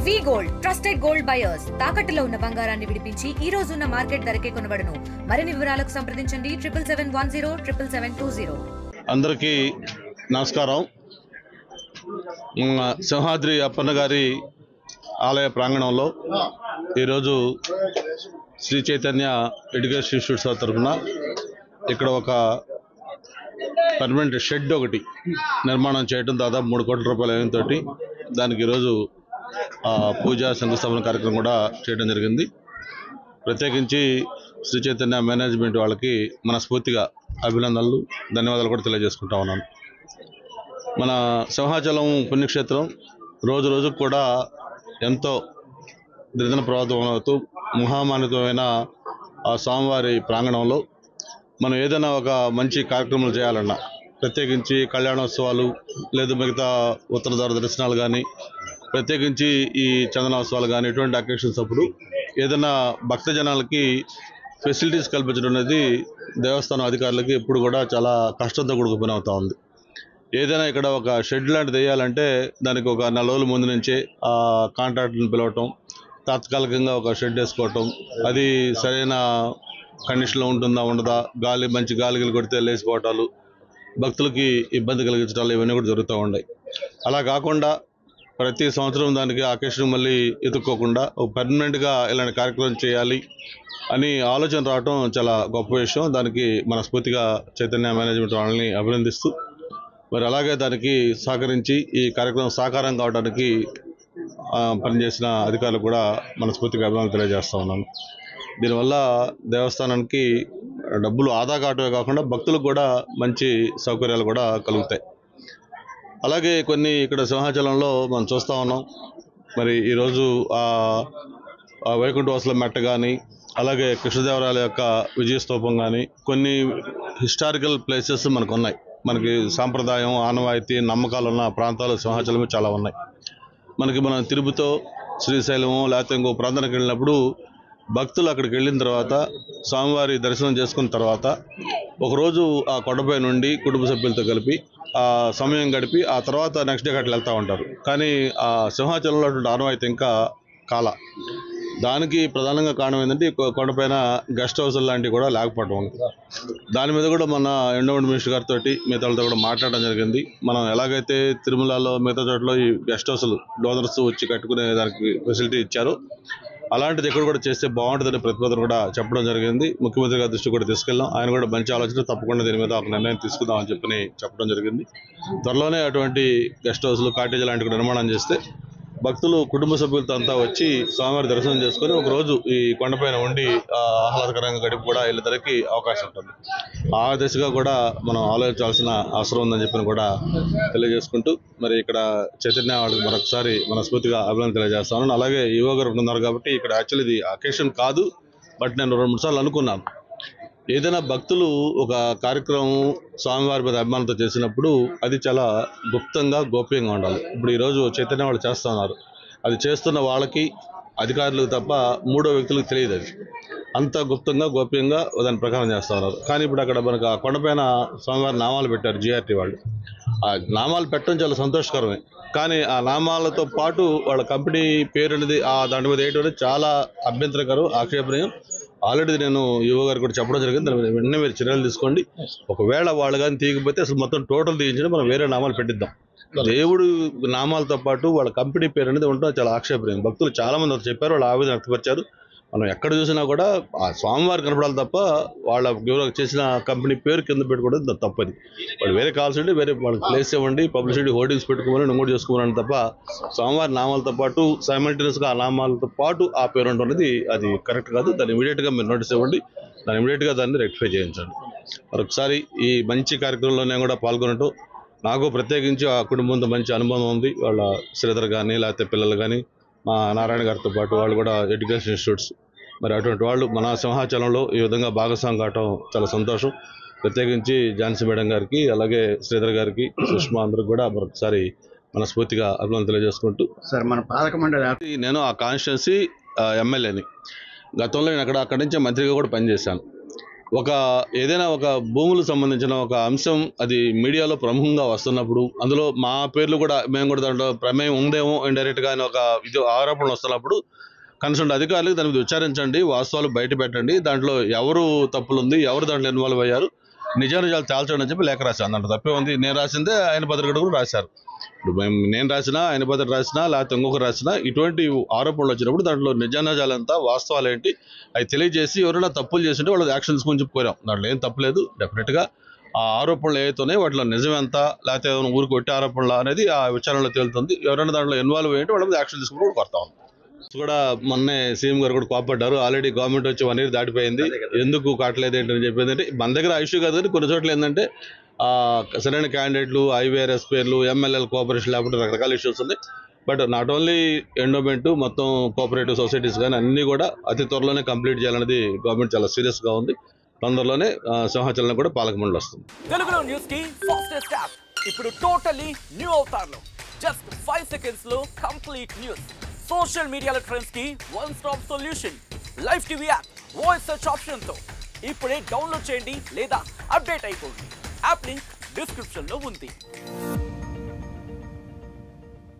వి gold trusted gold buyers తాకట్టులో ఉన్న బంగారాన్ని విడిపించి ఈ రోజు ఉన్న మార్కెట్ ధరకే కొనబడును. మరిన్ని వివరాలకు సంప్రదించండి 7771077720. అందరికీ నమస్కారం. సింహాద్రి అప్పన్న గారి ఆలయ ప్రాంగణంలో ఈరోజు శ్రీ చైతన్య ఎడ్యుకేషన్ ఇన్స్టిట్యూట్స్ తరఫున ఇక్కడ ఒక పర్మనెంట్ షెడ్ ఒకటి నిర్మాణం చేయడం దాదాపు 3 కోట్ల రూపాయల వ్యయంతో దానికి ఈరోజు పూజ శంకుస్థాపన కార్యక్రమం కూడా చేయడం జరిగింది. ప్రత్యేకించి శ్రీ చైతన్య మేనేజ్మెంట్ వాళ్ళకి మనస్ఫూర్తిగా అభినందనలు, ధన్యవాదాలు కూడా తెలియజేసుకుంటా ఉన్నాను. మన సింహాచలం పుణ్యక్షేత్రం రోజు రోజుకు కూడా ఎంతో దిన ప్రవర్తన అవుతూ మహామాన్వితమైన ఆ స్వామివారి ప్రాంగణంలో మనం ఏదైనా ఒక మంచి కార్యక్రమాలు చేయాలన్నా, ప్రత్యేకించి కళ్యాణోత్సవాలు లేదా మిగతా ఉత్తరధార దర్శనాలు కానీ, ప్రత్యేకించి ఈ చందనోత్సవాలు కానీ, ఇటువంటి అకేషన్స్ అప్పుడు ఏదైనా భక్తజనాలకి ఫెసిలిటీస్ కల్పించడం అనేది దేవస్థానం అధికారులకి ఎప్పుడు కూడా చాలా కష్టంతో కూడుకు పని అవుతూ ఉంది. ఏదైనా ఇక్కడ ఒక షెడ్ లాంటిది వేయాలంటే దానికి ఒక 4 రోజుల ముందు నుంచే ఆ కాంట్రాక్టర్ని పిలవటం, తాత్కాలికంగా ఒక షెడ్ వేసుకోవటం, అది సరైన కండిషన్లో ఉంటుందా ఉండదా, మంచి గాలిగలు కొడితే లేచిపోవటాలు, భక్తులకి ఇబ్బంది కలిగించడాలు ఇవన్నీ కూడా జరుగుతూ ఉన్నాయి. అలా కాకుండా ప్రతి సంవత్సరం దానికి అకేషన్ మళ్ళీ ఎదుక్కోకుండా ఒక పర్మనెంట్గా ఇలాంటి కార్యక్రమం చేయాలి అని ఆలోచన రావటం చాలా గొప్ప విషయం. దానికి మనస్ఫూర్తిగా చైతన్య మేనేజ్మెంట్ వాళ్ళని అభినందిస్తూ, మరి అలాగే దానికి సహకరించి ఈ కార్యక్రమం సాకారం కావడానికి పనిచేసిన అధికారులు కూడా మనస్ఫూర్తిగా అభినందనలు తెలియజేస్తూ ఉన్నాను. దీనివల్ల దేవస్థానానికి డబ్బులు ఆదా కావటమే కాకుండా భక్తులకు కూడా మంచి సౌకర్యాలు కూడా కలుగుతాయి. అలాగే కొన్ని ఇక్కడ సింహాచలంలో మనం చూస్తూ ఉన్నాం. మరి ఈరోజు వైకుంఠవాసుల మెట్ట కానీ, అలాగే కృష్ణదేవరాయల యొక్క విజయస్తూపం కానీ, కొన్ని హిస్టారికల్ ప్లేసెస్ మనకు ఉన్నాయి. మనకి సాంప్రదాయం, ఆనవాయితీ, నమ్మకాలు ఉన్న ప్రాంతాలు సింహాచలం చాలా ఉన్నాయి. మనం తిరుపతితో శ్రీశైలము లేకపోతే ఇంకో ప్రాంతానికి వెళ్ళినప్పుడు భక్తులు అక్కడికి వెళ్ళిన తర్వాత స్వామివారి దర్శనం చేసుకున్న తర్వాత ఒకరోజు ఆ కొండపై నుండి కుటుంబ సభ్యులతో కలిపి ఆ సమయం గడిపి ఆ తర్వాత నెక్స్ట్ డే అట్లా వెళ్తూ ఉంటారు. కానీ ఆ సింహాచలంలో అటువంటి ఆనవాయితీ ఇంకా కాల. దానికి ప్రధానంగా కారణం ఏంటంటే కొండపైన గెస్ట్ హౌస్లు లాంటివి కూడా లేకపోవడం. దాని మీద కూడా మన ఎండోమెంట్ మినిస్టర్ గారితో మిగతా వాళ్ళతో కూడా మాట్లాడడం జరిగింది. మనం ఎలాగైతే తిరుమలలో మిగతా చోట్ల ఈ గెస్ట్ హౌస్లు డోనర్స్ వచ్చి కట్టుకునే దానికి ఫెసిలిటీ ఇచ్చారో అలాంటిది ఎక్కడ కూడా చేస్తే బాగుంటుందని ప్రతిపాదన కూడా చెప్పడం జరిగింది. ముఖ్యమంత్రి గారి దృష్టి కూడా తీసుకెళ్ళాం. ఆయన కూడా మంచి ఆలోచన, తప్పకుండా దీని మీద ఒక నిర్ణయం తీసుకుందామని చెప్పడం జరిగింది. త్వరలోనే అటువంటి గెస్ట్ హౌస్లు, కాటేజ్ లాంటివి నిర్మాణం చేస్తే భక్తులు కుటుంబ సభ్యులతో అంతా వచ్చి స్వామివారి దర్శనం చేసుకొని ఒకరోజు ఈ కొండపైన ఉండి ఆహ్లాదకరంగా గడిపి కూడా వెళ్ళేదానికి అవకాశం ఉంటుంది. ఆ దిశగా కూడా మనం ఆలోచించాల్సిన అవసరం ఉందని చెప్పి కూడా తెలియజేసుకుంటూ, మరి ఇక్కడ చైతన్య వాళ్ళకి మరొకసారి మనస్ఫూర్తిగా అభినందన తెలియజేస్తాను. అలాగే ఈవో గారు ఉన్నారు కాబట్టి ఇక్కడ యాక్చువల్లీ ఇది అకేషన్ కాదు, బట్ నేను 2-3 సార్లు అనుకున్నాను ఏదైనా భక్తులు ఒక కార్యక్రమం స్వామివారి మీద అభిమానంతో చేసినప్పుడు అది చాలా గుప్తంగా, గోప్యంగా ఉండాలి. ఇప్పుడు ఈరోజు చైతన్య వాళ్ళు చేస్తున్నారు, అది చేస్తున్న వాళ్ళకి, అధికారులకు తప్ప మూడో వ్యక్తులకు తెలియదు. అది అంత గుప్తంగా, గోప్యంగా దాని ప్రకారం చేస్తూ ఉన్నారు. కానీ ఇప్పుడు అక్కడ మనకు ఆ కొండపైన స్వామివారి నామాలు పెట్టారు జిఆర్టీ వాళ్ళు. ఆ నామాలు పెట్టడం చాలా సంతోషకరమే, కానీ ఆ నామాలతో పాటు వాళ్ళ కంపెనీ పేరు అనేది దాని మీద వేయడం అనేది చాలా అభ్యంతరకరం, ఆక్షేపణీయం. ఆల్రెడీ నేను యువ గారు కూడా చెప్పడం జరిగింది. వెంటనే మీరు చర్యలు తీసుకోండి. ఒకవేళ వాళ్ళు కానీ తీయకపోతే అసలు మొత్తం టోటల్ తీయించండి, మనం వేరే నామాలు పెట్టిద్దాం. దేవుడు నామాలతో పాటు వాళ్ళ కంపెనీ పేరు అనేది ఉండడం చాలా ఆక్షేపణీయం. భక్తులు చాలా మంది చెప్పారు, వాళ్ళు ఆవేదన వ్యక్తపరిచారు. మనం ఎక్కడ చూసినా కూడా ఆ స్వామివారు కనపడాలి తప్ప వాళ్ళ చేసిన కంపెనీ పేరు కింద పెట్టుకోవడం తప్పది. వాళ్ళు వేరే కావాల్సి వేరే వాళ్ళకి ప్లేస్ ఇవ్వండి, పబ్లిసిటీ హోర్డింగ్స్ పెట్టుకోమని నమోదు చేసుకోమని తప్ప స్వామివారి నామాలతో పాటు సైమల్టేనియస్గా ఆ నామాలతో పాటు ఆ పేరు ఉండడం అనేది అది కరెక్ట్ కాదు. దాన్ని ఇమీడియట్గా మీరు నోటీస్ ఇవ్వండి, దాన్ని ఇమీడియట్గా దాన్ని రెక్టిఫై చేయించండి. మరొకసారి ఈ మంచి కార్యక్రమంలో నేను కూడా పాల్గొనటం, నాకు ప్రత్యేకించి ఆ కుటుంబంతో మంచి అనుభవం ఉంది. వాళ్ళ శ్రీధర్ కానీ లేకపోతే పిల్లలు కానీ, మా నారాయణ గారితో పాటు వాళ్ళు కూడా ఎడ్యుకేషన్ ఇన్స్టిట్యూట్స్, మరి అటువంటి వాళ్ళు మన సింహాచలంలో ఈ విధంగా భాగస్వామి కావటం చాలా సంతోషం. ప్రత్యేకించి ఝాన్సీ మేడం గారికి, అలాగే శ్రీధర్ గారికి, సుష్మా అందరికి కూడా మరొకసారి మనస్ఫూర్తిగా అభినందనలు తెలియజేసుకుంటూ, సార్ మన పాలక మండలి నేను ఆ కాన్స్టిట్యున్సీ ఎమ్మెల్యేని. గతంలో నేను అక్కడి నుంచే మంత్రిగా కూడా పనిచేశాను. ఏదైనా ఒక భూములకు సంబంధించిన ఒక అంశం అది మీడియాలో ప్రముఖంగా వస్తున్నప్పుడు అందులో మా పేర్లు కూడా మేము కూడా దాంట్లో ప్రమేయం ఉందేమో ఇండైరెక్ట్గా అని ఒక ఇది ఆరోపణలు వస్తున్నప్పుడు కన్సర్న్ అధికారులకు దాని మీద విచారించండి, వాస్తవాలు బయట పెట్టండి, దాంట్లో ఎవరు తప్పులుంది, ఎవరు దాంట్లో ఇన్వాల్వ్ అయ్యారు, నిజానిజాలు తేల్చండి అని చెప్పి లేఖ రాశాను. దాంట్లో తప్పే ఉంది. నేను రాసిందే ఆయన పత్రిక కూడా రాశారు. ఇప్పుడు నేను రాసినా, ఆయన పత్రిక రాసినా, లేకపోతే ఇంకొకరు రాసినా ఇటువంటి ఆరోపణలు వచ్చినప్పుడు దాంట్లో నిజానిజాలంతా వాస్తవాలు ఏంటి అవి తెలియజేసి ఎవరైనా తప్పులు చేసింటే వాళ్ళకి యాక్షన్స్ గురించి కోరాం. దాంట్లో ఏం తప్పులేదు. డెఫినెట్గా ఆ ఆరోపణలు ఏవైతున్నాయో వాటిలో నిజం ఎంత, లేకపోతే ఏమైనా ఊరు కొట్టే ఆరోపణలు అనేది ఆ విచారణలో తేలుతుంది. ఎవరైనా దాంట్లో ఇన్వాల్వ్ అయ్యింటే వాళ్ళ మీద యాక్షన్ తీసుకుని కూడా కోరుతా ఉన్నాం. కూడా మొన్నే సీఎం గారు కూడా కోపడ్డారు. ఆల్రెడీ గవర్నమెంట్ వచ్చి 1 year దాటిపోయింది, ఎందుకు కావట్లేదు ఏంటని చెప్పేది. అంటే మన దగ్గర ఇష్యూ కాదు, కానీ కొన్ని చోట్ల ఏంటంటే సరైన క్యాండిడేట్లు, ఐవీఆర్ఎస్ పేర్లు, ఎమ్మెల్యేల కోఆపరేషన్ లేకపోతే రకరకాల ఇష్యూస్ ఉన్నాయి. బట్ నాట్ ఓన్లీ ఎండోమెంట్, మొత్తం కోఆపరేటివ్ సొసైటీస్ కానీ అన్నీ కూడా అతి త్వరలోనే కంప్లీట్ చేయాలనేది గవర్నమెంట్ చాలా సీరియస్గా ఉంది. తొందరలోనే సింహాచలం కూడా పాలక మండలి వస్తుంది. తెలుగులో న్యూస్ కి ఫాస్టెస్ట్ యాప్ ఇప్పుడు టోటల్లీ న్యూ అవతార్లో జస్ట్ 5 seconds లో కంప్లీట్ న్యూస్. సోషల్ మీడియాలో ట్రెండ్స్ కి one stop solution. Live TV app voice search option తో ఇప్పుడే డౌన్లోడ్ చేయండి లేదా అప్డేట్ అయిపోండి. యాప్ లింక్ డిస్క్రిప్షన్ లో ఉంది.